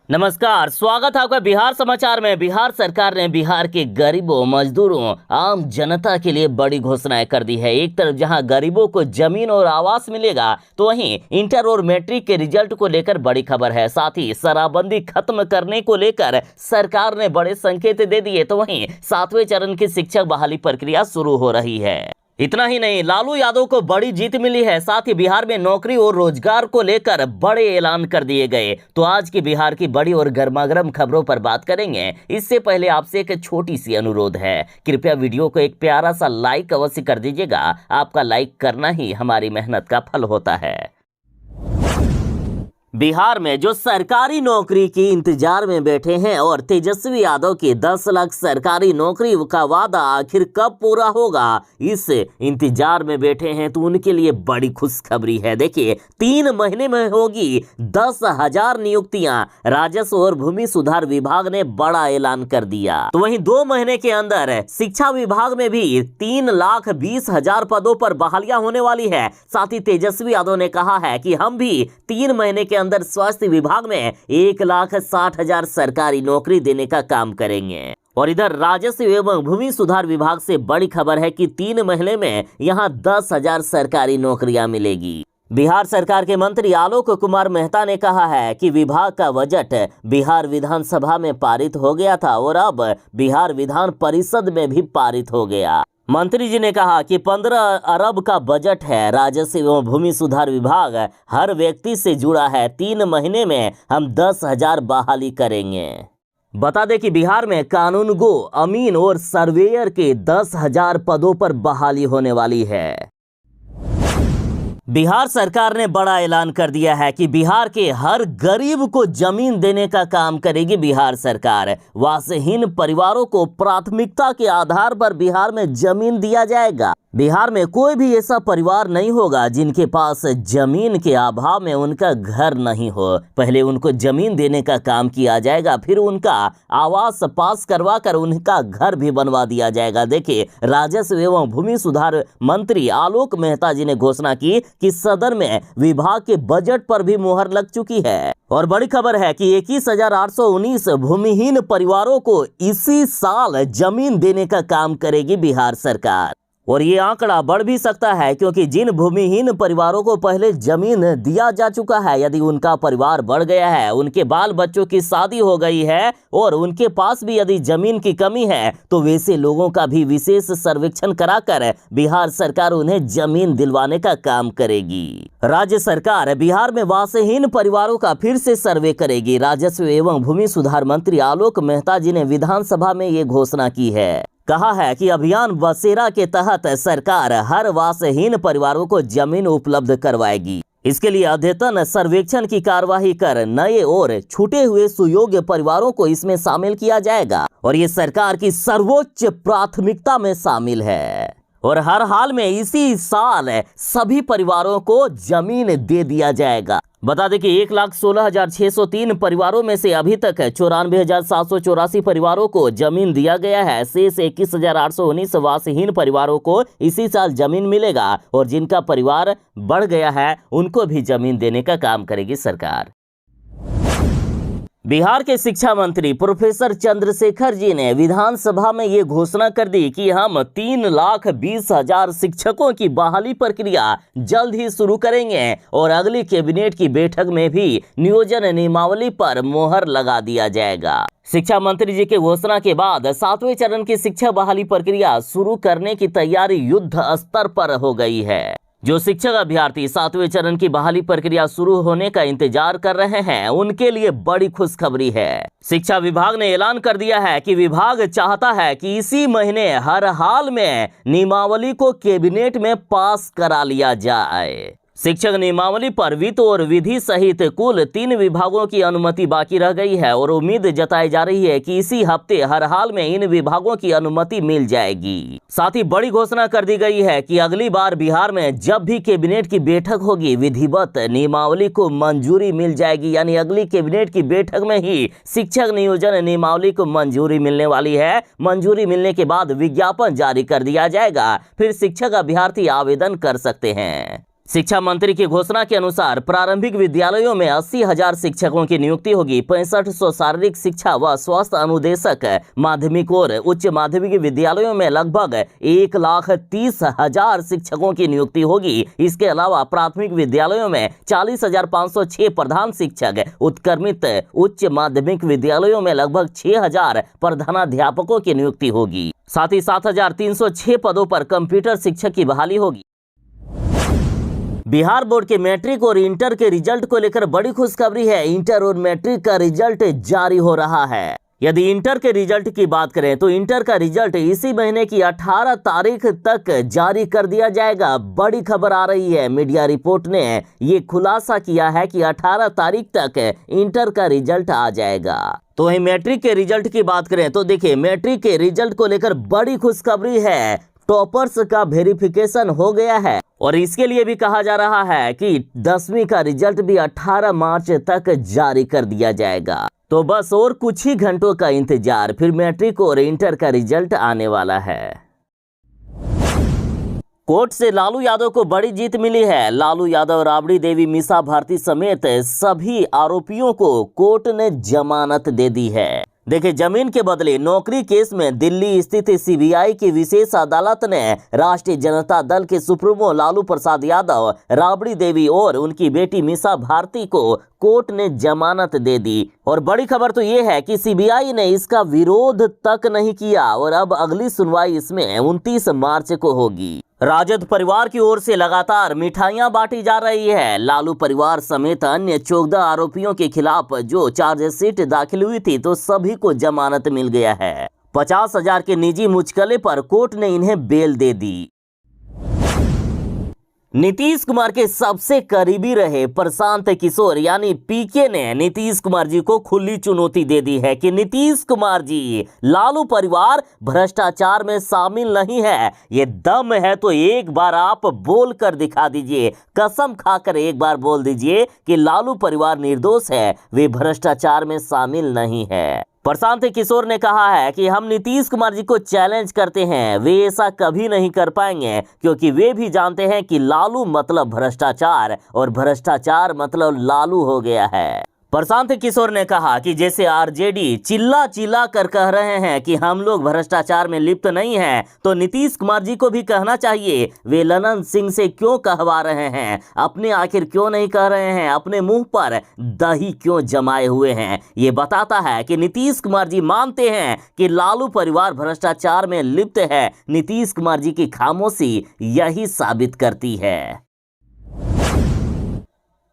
नमस्कार, स्वागत है आपका बिहार समाचार में। बिहार सरकार ने बिहार के गरीबों, मजदूरों, आम जनता के लिए बड़ी घोषणाएं कर दी है। एक तरफ जहां गरीबों को जमीन और आवास मिलेगा, तो वहीं इंटर और मैट्रिक के रिजल्ट को लेकर बड़ी खबर है। साथ ही शराबबंदी खत्म करने को लेकर सरकार ने बड़े संकेत दे दिए। तो वहीं 7वें चरण की शिक्षक बहाली प्रक्रिया शुरू हो रही है। इतना ही नहीं, लालू यादव को बड़ी जीत मिली है। साथ ही बिहार में नौकरी और रोजगार को लेकर बड़े ऐलान कर दिए गए। तो आज की बिहार की बड़ी और गर्मागर्म खबरों पर बात करेंगे। इससे पहले आपसे एक छोटी सी अनुरोध है, कृपया वीडियो को एक प्यारा सा लाइक अवश्य कर दीजिएगा। आपका लाइक करना ही हमारी मेहनत का फल होता है। बिहार में जो सरकारी नौकरी की इंतजार में बैठे हैं और तेजस्वी यादव की 10 लाख सरकारी नौकरी का वादा आखिर कब पूरा होगा, इस इंतजार में बैठे हैं, तो उनके लिए बड़ी खुशखबरी है। देखिए, 3 महीने में होगी 10,000 नियुक्तियां। राजस्व और भूमि सुधार विभाग ने बड़ा ऐलान कर दिया। तो वहीं 2 महीने के अंदर शिक्षा विभाग में भी 3,20,000 पदों पर बहालियां होने वाली है। साथ ही तेजस्वी यादव ने कहा है कि हम भी 3 महीने के अंदर स्वास्थ्य विभाग में 1,60,000 सरकारी नौकरी देने का काम करेंगे। और इधर राजस्व एवं भूमि सुधार विभाग से बड़ी खबर है कि 3 महीने में यहां 10,000 सरकारी नौकरियां मिलेगी। बिहार सरकार के मंत्री आलोक कुमार मेहता ने कहा है कि विभाग का बजट बिहार विधानसभा में पारित हो गया था और अब बिहार विधान परिषद में भी पारित हो गया। मंत्री जी ने कहा कि 15 अरब का बजट है। राजस्व एवं भूमि सुधार विभाग हर व्यक्ति से जुड़ा है। 3 महीने में हम 10,000 बहाली करेंगे। बता दें कि बिहार में कानूनगो, अमीन और सर्वेयर के 10,000 पदों पर बहाली होने वाली है। बिहार सरकार ने बड़ा ऐलान कर दिया है कि बिहार के हर गरीब को जमीन देने का काम करेगी बिहार सरकार। वासहीन परिवारों को प्राथमिकता के आधार पर बिहार में जमीन दिया जाएगा। बिहार में कोई भी ऐसा परिवार नहीं होगा जिनके पास जमीन के अभाव में उनका घर नहीं हो। पहले उनको जमीन देने का काम किया जाएगा, फिर उनका आवास पास करवा कर उनका घर भी बनवा दिया जाएगा। देखिए, राजस्व एवं भूमि सुधार मंत्री आलोक मेहता जी ने घोषणा की कि सदन में विभाग के बजट पर भी मुहर लग चुकी है। और बड़ी खबर है कि 21,819 भूमिहीन परिवारों को इसी साल जमीन देने का काम करेगी बिहार सरकार। और ये आंकड़ा बढ़ भी सकता है, क्योंकि जिन भूमिहीन परिवारों को पहले जमीन दिया जा चुका है, यदि उनका परिवार बढ़ गया है, उनके बाल बच्चों की शादी हो गई है और उनके पास भी यदि जमीन की कमी है, तो वैसे लोगों का भी विशेष सर्वेक्षण कराकर बिहार सरकार उन्हें जमीन दिलवाने का काम करेगी। राज्य सरकार बिहार में वासहीन परिवारों का फिर से सर्वे करेगी। राजस्व एवं भूमि सुधार मंत्री आलोक मेहता जी ने विधानसभा में ये घोषणा की है। कहा है कि अभियान बसेरा के तहत सरकार हर वासहीन परिवारों को जमीन उपलब्ध करवाएगी। इसके लिए अद्यतन सर्वेक्षण की कार्यवाही कर नए और छूटे हुए सुयोग्य परिवारों को इसमें शामिल किया जाएगा और ये सरकार की सर्वोच्च प्राथमिकता में शामिल है। और हर हाल में इसी साल सभी परिवारों को जमीन दे दिया जाएगा। बता दें कि 1,16,603 परिवारों में से अभी तक 94,784 परिवारों को जमीन दिया गया है। शेष 21,819 वासहीन परिवारों को इसी साल जमीन मिलेगा और जिनका परिवार बढ़ गया है उनको भी जमीन देने का काम करेगी सरकार। बिहार के शिक्षा मंत्री प्रोफेसर चंद्रशेखर जी ने विधानसभा में ये घोषणा कर दी कि हम 3,20,000 शिक्षकों की बहाली प्रक्रिया जल्द ही शुरू करेंगे और अगली कैबिनेट की बैठक में भी नियोजन नियमावली पर मोहर लगा दिया जाएगा। शिक्षा मंत्री जी के घोषणा के बाद 7वें चरण की शिक्षा बहाली प्रक्रिया शुरू करने की तैयारी युद्ध स्तर पर हो गई है। जो शिक्षक अभ्यर्थी 7वें चरण की बहाली प्रक्रिया शुरू होने का इंतजार कर रहे हैं, उनके लिए बड़ी खुशखबरी है। शिक्षा विभाग ने ऐलान कर दिया है कि विभाग चाहता है कि इसी महीने हर हाल में नियमावली को कैबिनेट में पास करा लिया जाए। शिक्षक नियमावली पर वित्त और विधि सहित कुल 3 विभागों की अनुमति बाकी रह गई है और उम्मीद जताई जा रही है कि इसी हफ्ते हर हाल में इन विभागों की अनुमति मिल जाएगी। साथ ही बड़ी घोषणा कर दी गई है कि अगली बार बिहार में जब भी कैबिनेट की बैठक होगी, विधिवत नियमावली को मंजूरी मिल जाएगी। यानी अगली कैबिनेट की बैठक में ही शिक्षक नियोजन नियमावली को मंजूरी मिलने वाली है। मंजूरी मिलने के बाद विज्ञापन जारी कर दिया जाएगा, फिर शिक्षक अभ्यर्थी आवेदन कर सकते हैं। शिक्षा मंत्री की घोषणा के अनुसार प्रारंभिक विद्यालयों में 80,000 शिक्षकों की नियुक्ति होगी। 6500 शारीरिक शिक्षा व स्वास्थ्य अनुदेशक, माध्यमिक और उच्च माध्यमिक विद्यालयों में लगभग 1,30,000 शिक्षकों की नियुक्ति होगी। इसके अलावा प्राथमिक विद्यालयों में 40,506 प्रधान शिक्षक, उत्क्रमित उच्च माध्यमिक विद्यालयों में लगभग 6,000 प्रधानाध्यापकों की नियुक्ति होगी। साथ ही 7,306 पदों पर कंप्यूटर शिक्षक की बहाली होगी। बिहार बोर्ड के मैट्रिक और इंटर के रिजल्ट को लेकर बड़ी खुशखबरी है। इंटर और मैट्रिक का रिजल्ट जारी हो रहा है। यदि इंटर के रिजल्ट की बात करें तो इंटर का रिजल्ट इसी महीने की 18 तारीख तक जारी कर दिया जाएगा। बड़ी खबर आ रही है। मीडिया रिपोर्ट ने ये खुलासा किया है कि 18 तारीख तक इंटर का रिजल्ट आ जाएगा। तो वहीं मैट्रिक के रिजल्ट की बात करें तो देखिए, मैट्रिक के रिजल्ट को लेकर बड़ी खुशखबरी है। टॉपर्स का वेरिफिकेशन हो गया है और इसके लिए भी कहा जा रहा है कि 10वीं का रिजल्ट भी 18 मार्च तक जारी कर दिया जाएगा। तो बस और कुछ ही घंटों का इंतजार, फिर मैट्रिक और इंटर का रिजल्ट आने वाला है। कोर्ट से लालू यादव को बड़ी जीत मिली है। लालू यादव, राबड़ी देवी, मीसा भारती समेत सभी आरोपियों को कोर्ट ने जमानत दे दी है। देखिए, जमीन के बदले नौकरी केस में दिल्ली स्थित सीबीआई की विशेष अदालत ने राष्ट्रीय जनता दल के सुप्रीमो लालू प्रसाद यादव, राबड़ी देवी और उनकी बेटी मीसा भारती को कोर्ट ने जमानत दे दी। और बड़ी खबर तो ये है कि सीबीआई ने इसका विरोध तक नहीं किया और अब अगली सुनवाई इसमें 29 मार्च को होगी। राजद परिवार की ओर से लगातार मिठाइयां बांटी जा रही है। लालू परिवार समेत अन्य 14 आरोपियों के खिलाफ जो चार्जशीट दाखिल हुई थी तो सभी को जमानत मिल गया है। 50,000 के निजी मुचकले पर कोर्ट ने इन्हें बेल दे दी। नीतीश कुमार के सबसे करीबी रहे प्रशांत किशोर यानी पीके ने नीतीश कुमार जी को खुली चुनौती दे दी है कि नीतीश कुमार जी, लालू परिवार भ्रष्टाचार में शामिल नहीं है। ये दम है तो एक बार आप बोल कर दिखा दीजिए, कसम खाकर एक बार बोल दीजिए कि लालू परिवार निर्दोष है, वे भ्रष्टाचार में शामिल नहीं है। प्रशांत किशोर ने कहा है कि हम नीतीश कुमार जी को चैलेंज करते हैं, वे ऐसा कभी नहीं कर पाएंगे क्योंकि वे भी जानते हैं कि लालू मतलब भ्रष्टाचार और भ्रष्टाचार मतलब लालू हो गया है। प्रशांत किशोर ने कहा कि जैसे आरजेडी चिल्ला चिल्ला कर कह रहे हैं कि हम लोग भ्रष्टाचार में लिप्त नहीं हैं, तो नीतीश कुमार जी को भी कहना चाहिए वे ललन सिंह से क्यों कहवा रहे हैं, अपने आखिर क्यों नहीं कह रहे हैं, अपने मुंह पर दही क्यों जमाए हुए हैं। ये बताता है कि नीतीश कुमार जी मानते हैं कि लालू परिवार भ्रष्टाचार में लिप्त है। नीतीश कुमार जी की खामोशी यही साबित करती है।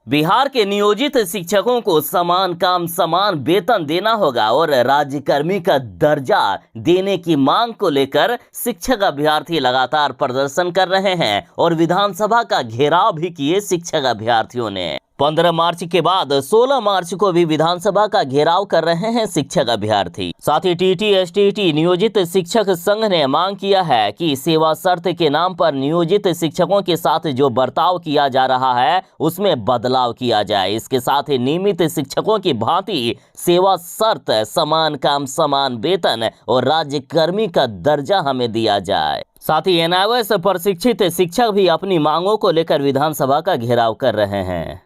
बिहार के नियोजित शिक्षकों को समान काम समान वेतन देना होगा और राज्यकर्मी का दर्जा देने की मांग को लेकर शिक्षक अभ्यर्थी लगातार प्रदर्शन कर रहे हैं और विधानसभा का घेराव भी किए शिक्षक अभ्यर्थियों ने। 15 मार्च के बाद 16 मार्च को भी विधानसभा का घेराव कर रहे हैं शिक्षक अभ्यर्थी। साथ ही टीटी-एसटीटी नियोजित शिक्षक संघ ने मांग किया है कि सेवा शर्त के नाम पर नियोजित शिक्षकों के साथ जो बर्ताव किया जा रहा है उसमें बदलाव किया जाए। इसके साथ ही नियमित शिक्षकों की भांति सेवा शर्त, समान काम समान वेतन और राज्यकर्मी का दर्जा हमें दिया जाए। साथ ही एनआईओएस प्रशिक्षित शिक्षक भी अपनी मांगों को लेकर विधानसभा का घेराव कर रहे हैं।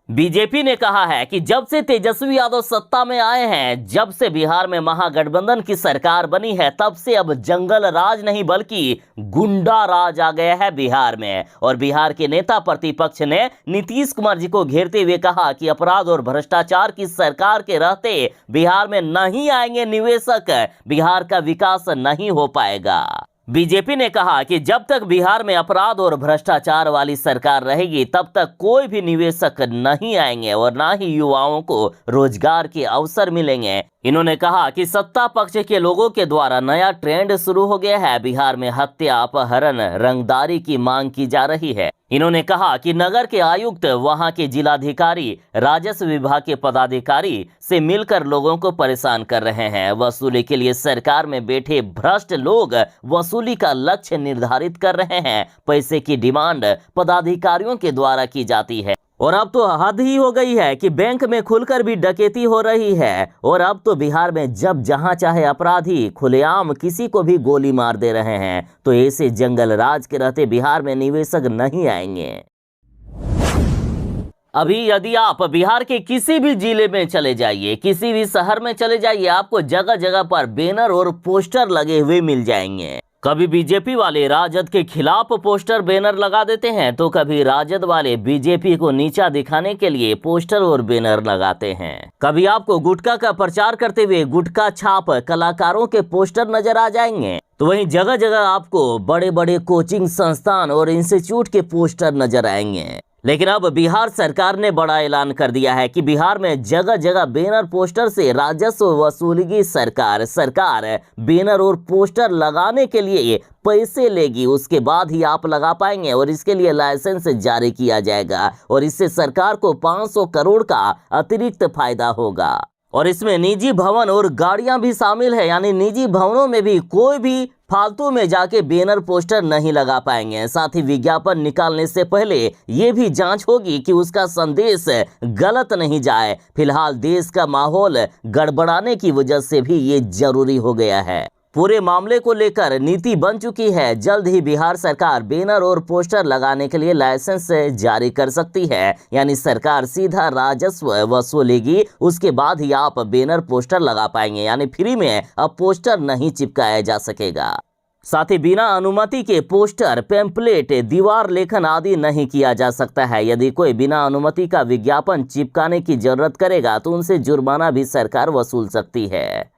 बीजेपी ने कहा है कि जब से तेजस्वी यादव सत्ता में आए हैं, जब से बिहार में महागठबंधन की सरकार बनी है, तब से अब जंगल राज नहीं बल्कि गुंडा राज आ गया है बिहार में। और बिहार के नेता प्रतिपक्ष ने नीतीश कुमार जी को घेरते हुए कहा कि अपराध और भ्रष्टाचार की सरकार के रहते बिहार में नहीं आएंगे निवेशक, बिहार का विकास नहीं हो पाएगा। बीजेपी ने कहा कि जब तक बिहार में अपराध और भ्रष्टाचार वाली सरकार रहेगी तब तक कोई भी निवेशक नहीं आएंगे और ना ही युवाओं को रोजगार के अवसर मिलेंगे। इन्होंने कहा कि सत्ता पक्ष के लोगों के द्वारा नया ट्रेंड शुरू हो गया है। बिहार में हत्या, अपहरण, रंगदारी की मांग की जा रही है। इन्होंने कहा कि नगर के आयुक्त, वहां के जिलाधिकारी, राजस्व विभाग के पदाधिकारी से मिलकर लोगों को परेशान कर रहे हैं। वसूली के लिए सरकार में बैठे भ्रष्ट लोग वसूली का लक्ष्य निर्धारित कर रहे हैं। पैसे की डिमांड पदाधिकारियों के द्वारा की जाती है और अब तो हद ही हो गई है कि बैंक में खुलकर भी डकैती हो रही है। और अब तो बिहार में जब जहां चाहे अपराधी खुलेआम किसी को भी गोली मार दे रहे हैं। तो ऐसे जंगल राज के रहते बिहार में निवेशक नहीं आएंगे। अभी यदि आप बिहार के किसी भी जिले में चले जाइए, किसी भी शहर में चले जाइए, आपको जगह जगह पर बैनर और पोस्टर लगे हुए मिल जाएंगे। कभी बीजेपी वाले राजद के खिलाफ पोस्टर बैनर लगा देते हैं, तो कभी राजद वाले बीजेपी को नीचा दिखाने के लिए पोस्टर और बैनर लगाते हैं। कभी आपको गुटखा का प्रचार करते हुए गुटखा छाप कलाकारों के पोस्टर नजर आ जाएंगे, तो वहीं जगह जगह आपको बड़े बड़े कोचिंग संस्थान और इंस्टीट्यूट के पोस्टर नजर आएंगे। लेकिन अब बिहार सरकार ने बड़ा ऐलान कर दिया है कि बिहार में जगह जगह बैनर पोस्टर से राजस्व वसूलेगी सरकार। सरकार बैनर और पोस्टर लगाने के लिए पैसे लेगी, उसके बाद ही आप लगा पाएंगे और इसके लिए लाइसेंस जारी किया जाएगा और इससे सरकार को 500 करोड़ का अतिरिक्त फायदा होगा। और इसमें निजी भवन और गाड़ियां भी शामिल है, यानी निजी भवनों में भी कोई भी फालतू में जाके बैनर पोस्टर नहीं लगा पाएंगे। साथ ही विज्ञापन निकालने से पहले ये भी जांच होगी कि उसका संदेश गलत नहीं जाए। फिलहाल देश का माहौल गड़बड़ाने की वजह से भी ये जरूरी हो गया है। पूरे मामले को लेकर नीति बन चुकी है। जल्द ही बिहार सरकार बैनर और पोस्टर लगाने के लिए लाइसेंस जारी कर सकती है, यानी सरकार सीधा राजस्व वसूलेगी, उसके बाद ही आप बैनर पोस्टर लगा पाएंगे, यानी फ्री में अब पोस्टर नहीं चिपकाया जा सकेगा। साथ ही बिना अनुमति के पोस्टर, पैम्पलेट, दीवार लेखन आदि नहीं किया जा सकता है। यदि कोई बिना अनुमति का विज्ञापन चिपकाने की जरूरत करेगा तो उनसे जुर्माना भी सरकार वसूल सकती है।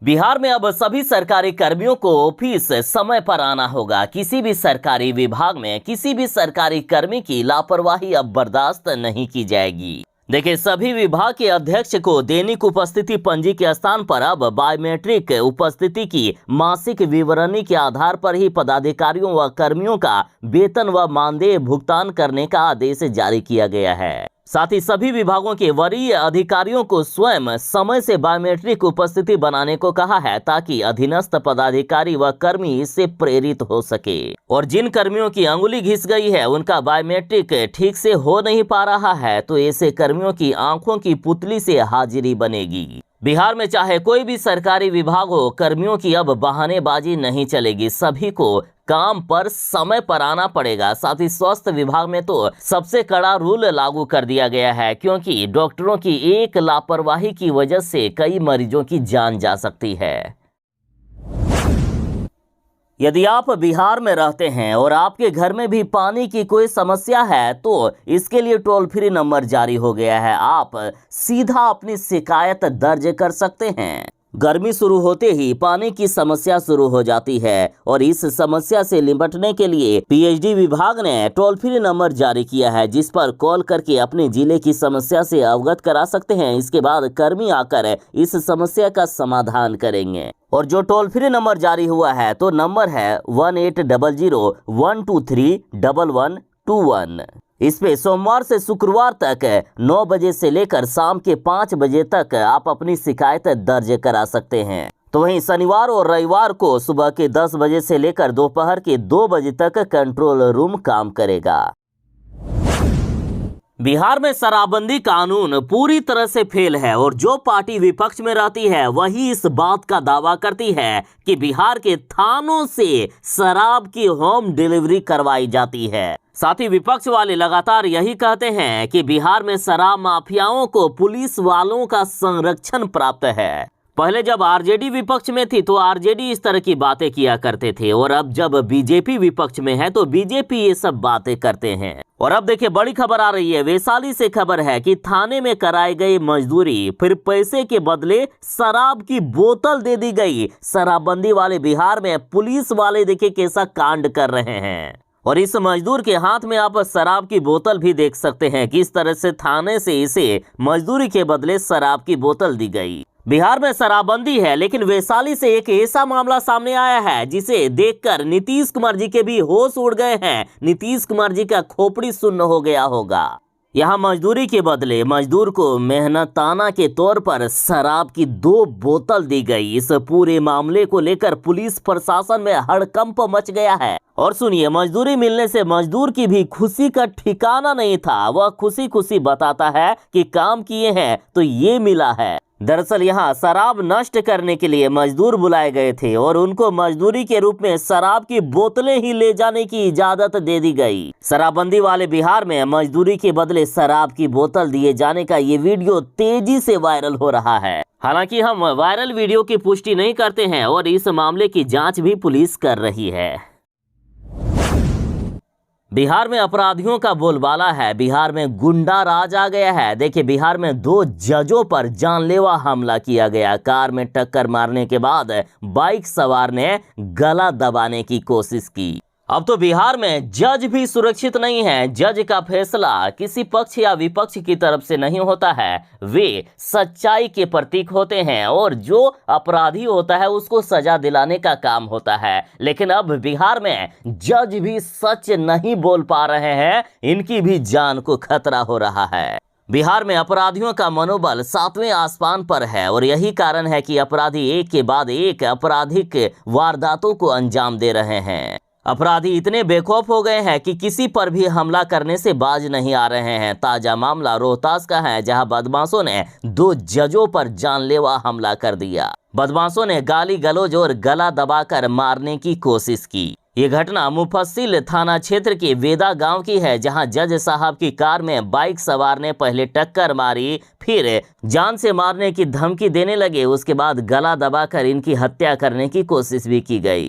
बिहार में अब सभी सरकारी कर्मियों को ऑफिस समय पर आना होगा। किसी भी सरकारी विभाग में किसी भी सरकारी कर्मी की लापरवाही अब बर्दाश्त नहीं की जाएगी। देखिए, सभी विभाग के अध्यक्ष को दैनिक उपस्थिति पंजी के स्थान पर अब बायोमेट्रिक उपस्थिति की मासिक विवरणी के आधार पर ही पदाधिकारियों व कर्मियों का वेतन व मानदेय भुगतान करने का आदेश जारी किया गया है। साथ ही सभी विभागों के वरीय अधिकारियों को स्वयं समय से बायोमेट्रिक उपस्थिति बनाने को कहा है, ताकि अधीनस्थ पदाधिकारी व कर्मी इससे प्रेरित हो सके। और जिन कर्मियों की अंगुली घिस गई है, उनका बायोमेट्रिक ठीक से हो नहीं पा रहा है, तो ऐसे कर्मियों की आंखों की पुतली से हाजिरी बनेगी। बिहार में चाहे कोई भी सरकारी विभाग हो, कर्मियों की अब बहानेबाजी नहीं चलेगी। सभी को काम पर समय पर आना पड़ेगा। साथ ही स्वास्थ्य विभाग में तो सबसे कड़ा रूल लागू कर दिया गया है, क्योंकि डॉक्टरों की एक लापरवाही की वजह से कई मरीजों की जान जा सकती है। यदि आप बिहार में रहते हैं और आपके घर में भी पानी की कोई समस्या है, तो इसके लिए टोल फ्री नंबर जारी हो गया है। आप सीधा अपनी शिकायत दर्ज कर सकते हैं। गर्मी शुरू होते ही पानी की समस्या शुरू हो जाती है और इस समस्या से निपटने के लिए पीएचडी विभाग ने टोल फ्री नंबर जारी किया है, जिस पर कॉल करके अपने जिले की समस्या से अवगत करा सकते हैं। इसके बाद कर्मी आकर इस समस्या का समाधान करेंगे। और जो टोल फ्री नंबर जारी हुआ है, तो नंबर है 1800-123-1121। इस पे सोमवार से शुक्रवार तक 9 बजे से लेकर शाम के 5 बजे तक आप अपनी शिकायत दर्ज करा सकते हैं। तो वहीं शनिवार और रविवार को सुबह के 10 बजे से लेकर दोपहर के 2 बजे तक कंट्रोल रूम काम करेगा। बिहार में शराबबंदी कानून पूरी तरह से फेल है और जो पार्टी विपक्ष में रहती है वही इस बात का दावा करती है कि बिहार के थानों से शराब की होम डिलीवरी करवाई जाती है। साथ ही विपक्ष वाले लगातार यही कहते हैं कि बिहार में शराब माफियाओं को पुलिस वालों का संरक्षण प्राप्त है। पहले जब आरजेडी विपक्ष में थी तो आरजेडी इस तरह की बातें किया करते थे, और अब जब बीजेपी विपक्ष में है तो बीजेपी ये सब बातें करते हैं। और अब देखिए, बड़ी खबर आ रही है। वैशाली से खबर है कि थाने में कराई गई मजदूरी, फिर पैसे के बदले शराब की बोतल दे दी गई। शराबबंदी वाले बिहार में पुलिस वाले देखिए कैसा कांड कर रहे हैं। और इस मजदूर के हाथ में आप शराब की बोतल भी देख सकते हैं, किस तरह से थाने से इसे मजदूरी के बदले शराब की बोतल दी गई। बिहार में शराबबंदी है, लेकिन वैशाली से एक ऐसा मामला सामने आया है जिसे देखकर नीतीश कुमार जी के भी होश उड़ गए हैं। नीतीश कुमार जी का खोपड़ी सुन्न हो गया होगा। यहाँ मजदूरी के बदले मजदूर को मेहनताना के तौर पर शराब की 2 बोतल दी गई। इस पूरे मामले को लेकर पुलिस प्रशासन में हड़कंप मच गया है। और सुनिए, मजदूरी मिलने से मजदूर की भी खुशी का ठिकाना नहीं था। वह खुशी खुशी बताता है कि काम किए हैं तो ये मिला है। दरअसल यहाँ शराब नष्ट करने के लिए मजदूर बुलाए गए थे और उनको मजदूरी के रूप में शराब की बोतलें ही ले जाने की इजाजत दे दी गई। शराबबंदी वाले बिहार में मजदूरी के बदले शराब की बोतल दिए जाने का ये वीडियो तेजी से वायरल हो रहा है। हालांकि हम वायरल वीडियो की पुष्टि नहीं करते हैं और इस मामले की जांच भी पुलिस कर रही है। बिहार में अपराधियों का बोलबाला है। बिहार में गुंडा राज आ गया है। देखिए, बिहार में 2 जजों पर जानलेवा हमला किया गया। कार में टक्कर मारने के बाद बाइक सवार ने गला दबाने की कोशिश की। अब तो बिहार में जज भी सुरक्षित नहीं है। जज का फैसला किसी पक्ष या विपक्ष की तरफ से नहीं होता है, वे सच्चाई के प्रतीक होते हैं और जो अपराधी होता है उसको सजा दिलाने का काम होता है। लेकिन अब बिहार में जज भी सच नहीं बोल पा रहे हैं, इनकी भी जान को खतरा हो रहा है। बिहार में अपराधियों का मनोबल 7वें आसमान पर है और यही कारण है कि अपराधी एक के बाद एक आपराधिक वारदातों को अंजाम दे रहे हैं। अपराधी इतने बेखौफ हो गए हैं कि किसी पर भी हमला करने से बाज नहीं आ रहे हैं। ताजा मामला रोहतास का है, जहां बदमाशों ने 2 जजों पर जानलेवा हमला कर दिया। बदमाशों ने गाली गलौज और गला दबाकर मारने की कोशिश की। ये घटना मुफस्सिल थाना क्षेत्र के वेदा गांव की है, जहां जज साहब की कार में बाइक सवार ने पहले टक्कर मारी, फिर जान से मारने की धमकी देने लगे। उसके बाद गला दबाकर इनकी हत्या करने की कोशिश भी की गई।